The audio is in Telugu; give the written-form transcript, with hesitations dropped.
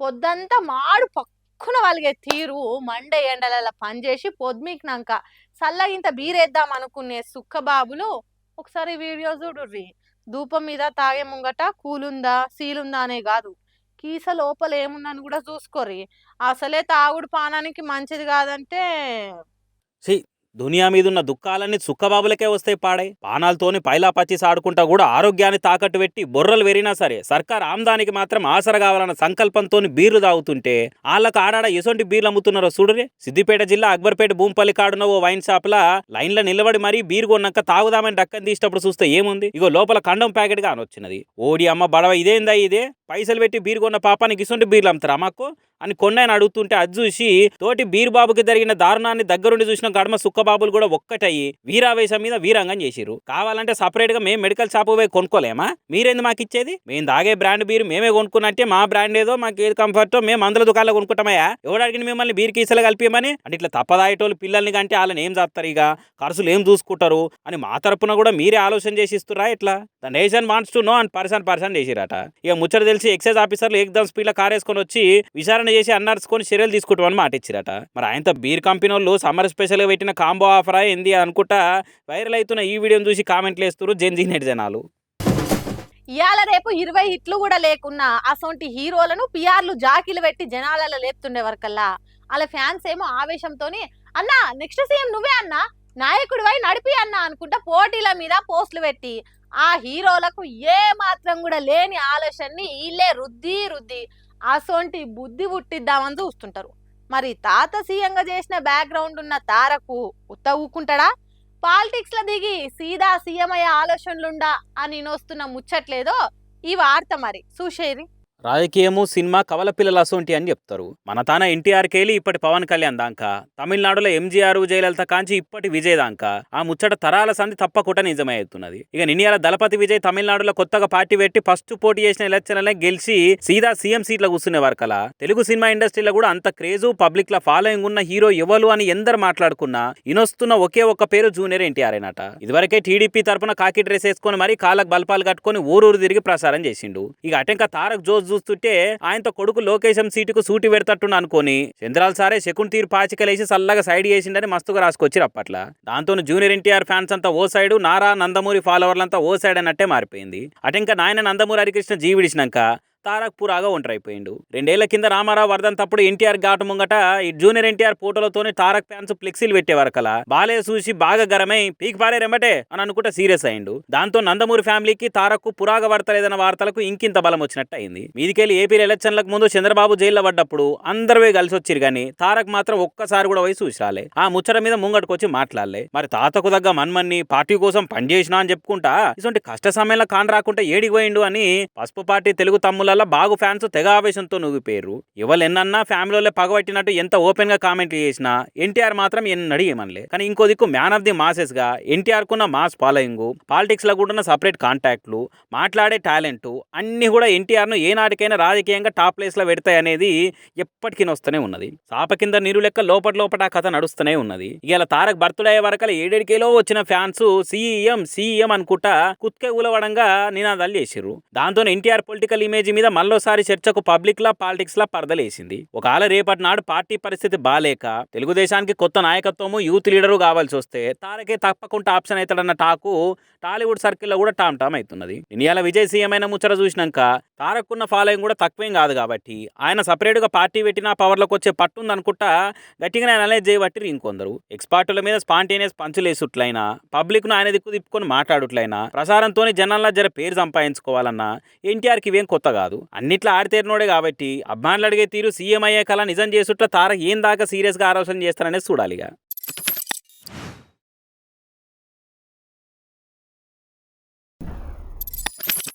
పొద్దంతా మాడు పక్కున వలిగే తీరు మండే ఎండలలో పనిచేసి పొద్దుమికినాక సల్లగింత బీరేద్దాం అనుకునే సుక్కబాబులు ఒకసారి వీడియో చూడుర్రి. ధూపం మీద తాగే ముంగట కూలుందా సీలుందా అనే కాదు, కీస లోపల ఏముందని కూడా చూసుకోర్రి. అసలే తాగుడు పానానికి మంచిది కాదంటే ఛీ! దునియా మీదున్న దుఃఖాలన్నీ సుక్కబాబులకే వస్తాయి పాడై. పానాలతోని పైలా పచ్చి సాడుకుంటా కూడా ఆరోగ్యాన్ని తాకట్టు పెట్టి బొర్రలు వెరినా సరే సర్కార్ ఆమ్దానికి మాత్రం ఆసర కావాలన్న సంకల్పంతోని బీర్లు తాగుతుంటే వాళ్ళకు ఆడాడ ఎసొంటి బీర్లు అమ్ముతున్నారో చూడరే. సిద్దిపేట జిల్లా అక్బర్పేట భూంపల్లి కాడున్న ఓ వైన్ షాప్లా లైన్లో నిలబడి మరీ బీర్ కొన్నాక తాగుదామని డక్కని తీసినప్పుడు చూస్తే ఏముంది, ఇగో లోపల కండం ప్యాకెట్ గా అనొచ్చినది. ఓడి అమ్మ బడవ ఇదేందా ఇదే, పైసలు పెట్టి బీర్ కొన్న పాపానికి ఇసొంటి బీర్లు అమ్ముతారా మాకు అని కొన్నాయని అడుగుతుంటే అది చూసి తోటి బీర్ బాబుకి జరిగిన దారుణాన్ని దగ్గరుండి చూసిన గడమ సుక్కబాబులు కూడా ఒక్కటయ్యి వీరావేశం మీద వీరంగం చేసిరు. కావాలంటే సపరేట్ గా మేము మెడికల్ షాప్ పోయి కొనుక్కోలేమా, మీరేంది మాకు ఇచ్చేది? మేము తాగే బ్రాండ్ బీర్ మేమే కొనుక్కున్నట్టే మా బ్రాండ్ ఏదో మాకు ఏది కంఫర్టో మేము మందుల దుకాణంలో కొనుక్కుంటామయ్యా, ఎవడడిగిన మిమ్మల్ని బీర్ కీసలు కలిపియమని అంటే ఇట్లా తప్పదాయేటోళ్ళు పిల్లల్ని కంటే వాళ్ళని ఏం చేస్తారు, ఇక ఖర్చులు ఏం చూసుకుంటారు అని మా తరపున కూడా మీరే ఆలోచన చేసి ఇస్తురా. ఇట్లా the nation wants to know అని పర్సన్ చేసిరట. ఇక ముచ్చట తెలిసి ఎక్సైజ్ ఆఫీసర్లు ఎగ్జామ్ స్పీడ్ లో కారేసుకొని వచ్చి విచారణ చేసి అన్నర్చుకొని చర్యలు తీసుకుంటామని మాట ఇచ్చిరట. మరి ఆయనతో బీర్ కంపెనీ వాళ్ళు సమ్మర్ స్పెషల్ గా పెట్టిన కాంబో ఆఫరా ఏంది అనుకుంటా వైరల్ అవుతున్న ఈ వీడియోని చూసి కామెంట్లు వేస్తారు జెన్జీ జనాలు. ఇవాళ రేపు 20 హిట్లు కూడా లేకున్నా అసొంటి హీరోలను పిఆర్లు జాకీలు పెట్టి జనాలలో లేపుతుండే వరకల్లా వాళ్ళ ఫ్యాన్స్ ఏమో ఆవేశంతోని అన్నా నెక్స్ట్ సీఎం నువ్వే అన్నా, నాయకుడివై నడిపి అన్నా అనుకుంటా పోటీల మీద పోస్టులు పెట్టి ఆ హీరోలకు ఏ మాత్రం కూడా లేని ఆలోచనని వీళ్ళే రుద్ది రుద్ది అసొంటి బుద్ధి పుట్టిద్దామని చూస్తుంటారు. మరి తాత సీఎంగా చేసిన బ్యాక్గ్రౌండ్ ఉన్న తారకు ఉత్త ఊకుంటాడా? పాలిటిక్స్ లో దిగి సీదా సీఎం అయ్యే ఆలోచనలుండా అని నొస్తున్న ముచ్చట్లేదో ఈ వార్త మరి చూసేది. రాజకీయము సినిమా కవల పిల్లల అసోంటి అని చెప్తారు. మన తాన ఎన్టీఆర్ కేలి ఇప్పటి పవన్ కళ్యాణ్ దాకా, తమిళనాడులో ఎంజీఆర్ జయలలిత కాంచి ఇప్పటి విజయ్ దాకా ఆ ముచ్చట తరాల సంధి తప్పకుండా నిజమే అవుతున్నది. ఇక నిన్నయాల దళపతి విజయ్ తమిళనాడులో కొత్తగా పార్టీ పెట్టి ఫస్ట్ పోటీ చేసిన ఎలక్షన్లనే గెలిచి సీదా సీఎం సీట్లో కూర్చునే వరకలా తెలుగు సినిమా ఇండస్ట్రీలో కూడా అంత క్రేజు పబ్లిక్ ల ఫాలోయింగ్ ఉన్న హీరో ఎవరు అని ఎందరు మాట్లాడుకున్నా ఇనొస్తున్న ఒకే ఒక్క పేరు జూనియర్ ఎన్టీఆర్ అయినట. ఇదివరకే టీడీపీ తరపున కాకి డ్రెస్ వేసుకొని మరి కాళ్ళకు బల్పాలు కట్టుకొని ఊరూరు తిరిగి ప్రసారం చేసిండు. ఇక అటెంక తారక్ జోస్ చూస్తుంటే ఆయనతో కొడుకు లోకేశం సీటుకు సూటి పెడతట్టును అనుకోని చంద్రాల సారే శకున్ తీరు పాచికలేసి సల్లగా సైడ్ చేసిండని మస్తుగా రాసుకొచ్చారు అప్పట్లా. దాంతో జూనియర్ ఎన్టీఆర్ ఫ్యాన్స్ అంతా ఓ సైడు, నారా నందమూరి ఫాలోవర్లంతా ఓ సైడ్ అన్నట్టే మారిపోయింది. అటెంక నాయన నందమూరి హరికృష్ణ జీవిడిచినాక తారక్ పురాగా ఒంటరైపోయిండు. 2 ఏళ్ల కింద రామారావు వర్ధంతప్పుడు ఎన్టీఆర్ ఘాటు ముంగట ఈ జూనియర్ ఎన్టీఆర్ ఫోటోలతోని తారక్ ఫ్యాన్స్ ఫ్లెక్సీలు పెట్టేవరకలా బాలే చూసి బాగా గరమై పీక్ పారే రెమ్మటే అని అనుకుంటా సీరియస్ అయిండు. దాంతో నందమూరి ఫ్యామిలీకి తారక్ పురాగా పడతలేదన్న వార్తలకు ఇంకింత బలం వచ్చినట్టు అయింది. మీదికెళ్ళి ఏపీ ఎలక్షన్లకు ముందు చంద్రబాబు జైల్లో పడ్డప్పుడు అందరూ కలిసి వచ్చిరు గానీ తారక్ మాత్రం ఒక్కసారి కూడా పోయి చూసి రాలే, ఆ ముచ్చట మీద ముంగట్టుకొచ్చి మాట్లాడలే. మరి తాతకు దగ్గ మన్మన్ని పార్టీ కోసం పనిచేసినా అని చెప్పుకుంటా ఇటువంటి కష్ట సమయంలో కాన్ రాకుండా ఏడికి పోయిండు అని పసుపు పార్టీ తెలుగు తమ్ముల బాగు ఫ్యాన్స్ తెగ ఆవేశంతో నూగిపోయారు. ఎవరెన్నన్నా ఫ్యామిలీలో పగబట్టినట్టు ఎంత ఓపెన్ గా కామెంట్లు చేసినా ఎన్టీఆర్ మాత్రం ఎన్నడూ ఏమనలే. కానీ ఇంకో దిక్కు మ్యాన్ ఆఫ్ ది మాసెస్ గా ఎన్టీఆర్ కున్న మాస్ ఫాలోయింగ్, పాలిటిక్స్ లో కూడా సపరేట్ కాంటాక్ట్లు, మాట్లాడే టాలెంట్ అన్ని కూడా ఎన్టీఆర్ ను ఏనాటికైనా రాజకీయంగా టాప్ ప్లేస్ లో పెడతాయి అనేది ఎప్పటికీ వస్తూనే ఉన్నది. సాప కింద నీరు లెక్క లోపట ఆ కథ నడుస్తూనే ఉన్నది. ఇలా తారక్ బర్త్డే అయ్యే వరకల 7 వచ్చిన ఫ్యాన్స్ సీఎం సీఎం అనుకుంటా కుత్కే ఉలవడంగా నినాదాలు చేసిర్రు. దాంతో ఎన్టీఆర్ పొలిటికల్ ఇమేజ్ మీద మళ్ళోసారి చర్చకు పబ్లిక్ లా పాలిటిక్స్ లా పరదలేసింది. ఒకవేళ రేపటి నాడు పార్టీ పరిస్థితి బాలేక తెలుగుదేశానికి కొత్త నాయకత్వము యూత్ లీడరు కావాల్సి వస్తే తారకే తప్పకుండా ఆప్షన్ అవుతాడన్న టాకు టాలీవుడ్ సర్కిల్లో కూడా టామ్ టామ్ అవుతున్నది. ఇండియాలో విజయ్ సీఎం అయిన ముచ్చట చూసినాక తారక్ ఉన్న ఫాలోయింగ్ కూడా తక్కువేం కాదు కాబట్టి ఆయన సపరేట్ గా పార్టీ పెట్టినా పవర్లోకి వచ్చే పట్టుంది అనుకుంటా గట్టిగా అనలైజ్ చేయబట్టి ఇంకొందరు ఎక్స్పర్టుల మీద స్పాంటేనియస్ పంచులేసుట్లయినా పబ్లిక్ ను ఆయన దిక్కు తిప్పుకొని మాట్లాడుట్లయినా ప్రసారంతో జనాల్లో జర పేరు సంపాదించుకోవాలన్నా ఎన్టీఆర్ కి ఇవేం కొత్త కాదు. అన్నిట్లా ఆడితేరినోడే కాబట్టి అభిమానులు అడిగే తీరు సీఎం అయ్యే కళ నిజం చేసుట్లా తారక్ ఏం దాకా సీరియస్ గా ఆలోచన చేస్తారనేది చూడాలిగా.